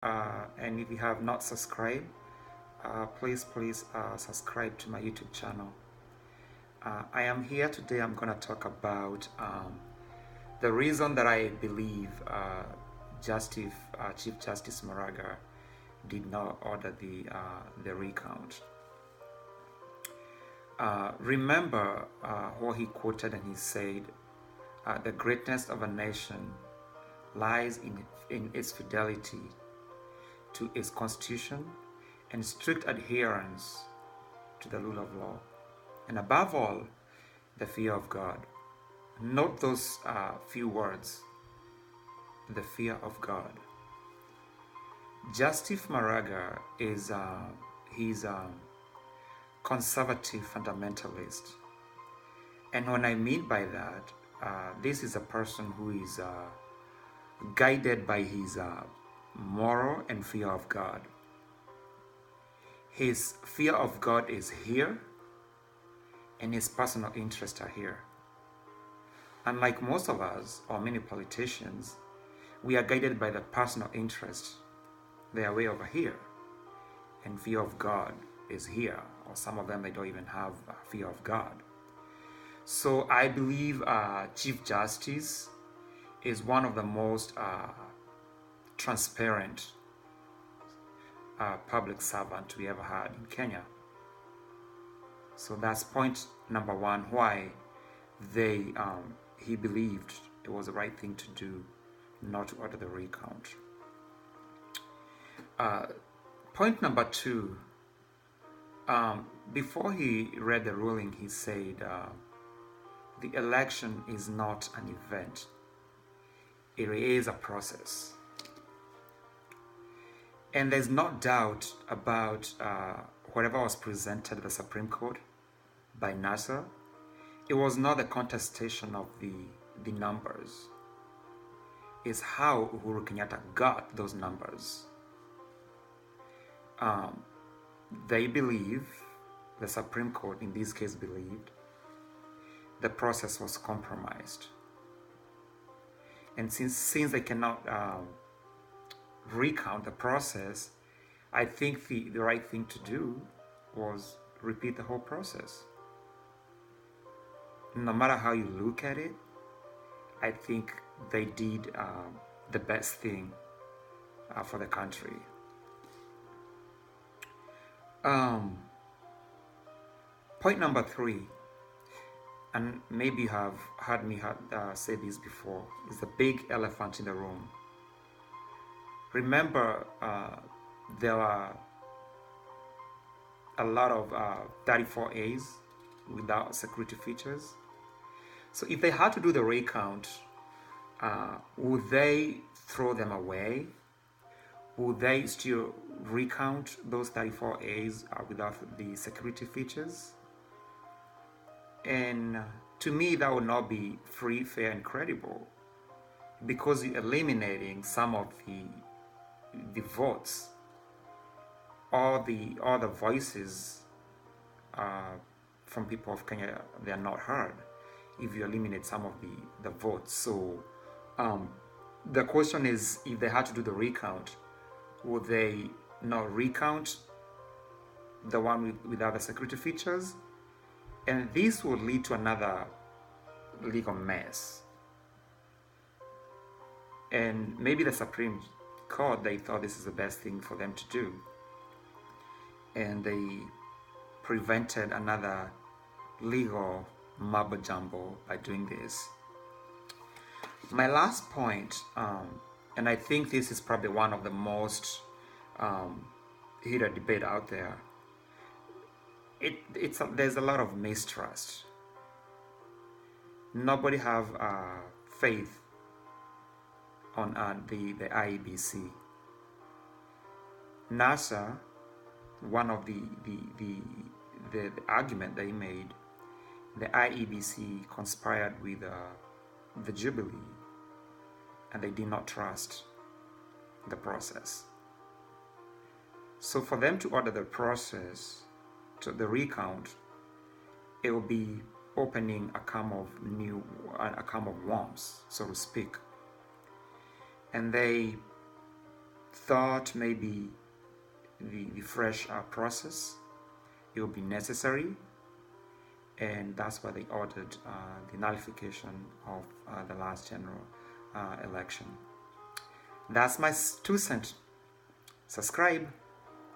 And if you have not subscribed, please subscribe to my YouTube channel. I am here today. I'm going to talk about the reason that I believe Chief Justice Maraga did not order the recount. Remember what he quoted, and he said, the greatness of a nation lies in its fidelity to its constitution and strict adherence to the rule of law, and above all, the fear of God. Note those few words, the fear of God. Justice Maraga is he's a conservative fundamentalist, and when I mean by that, this is a person who is guided by his moral and fear of God. His fear of God is here, and his personal interests are here. Unlike most of us, or many politicians, we are guided by the personal interest. They are way over here, and fear of God is here, or some of them, they don't even have fear of God. So I believe Chief Justice is one of the most transparent public servant we ever had in Kenya. So that's point number one, why he believed it was the right thing to do not to order the recount. Point number two, before he read the ruling, he said the election is not an event, it is a process. And there's no doubt about whatever was presented at the Supreme Court by NASA. It was not the contestation of the numbers. It's how Uhuru Kenyatta got those numbers. They believe, the Supreme Court in this case believed, the process was compromised. And since they cannot recount the process, I think the right thing to do was repeat the whole process. No matter how you look at it, I think they did the best thing for the country. Point number three, and maybe you have heard me say this before, is the big elephant in the room. Remember, there are a lot of 34As without security features. So if they had to do the recount, would they throw them away? Would they still recount those 34As without the security features? And to me, that would not be free, fair, and credible, because you're eliminating some of the votes, all the voices from people of Kenya. They are not heard if you eliminate some of the votes. So the question is, if they had to do the recount, would they not recount the one without the security features? And this would lead to another legal mess. And maybe the Supreme Court, they thought this is the best thing for them to do, and they prevented another legal mumbo jambo by doing this. My last point, and I think this is probably one of the most heated debate out there, there's a lot of mistrust. Nobody have faith on the IEBC. NASA, one of the argument they made, the IEBC conspired with the Jubilee, and they did not trust the process. So for them to order the process, to the recount, it will be opening a can of worms, so to speak. And they thought maybe the fresh process, it will be necessary, and that's why they ordered the nullification of the last general election. That's my 2 cents. Subscribe.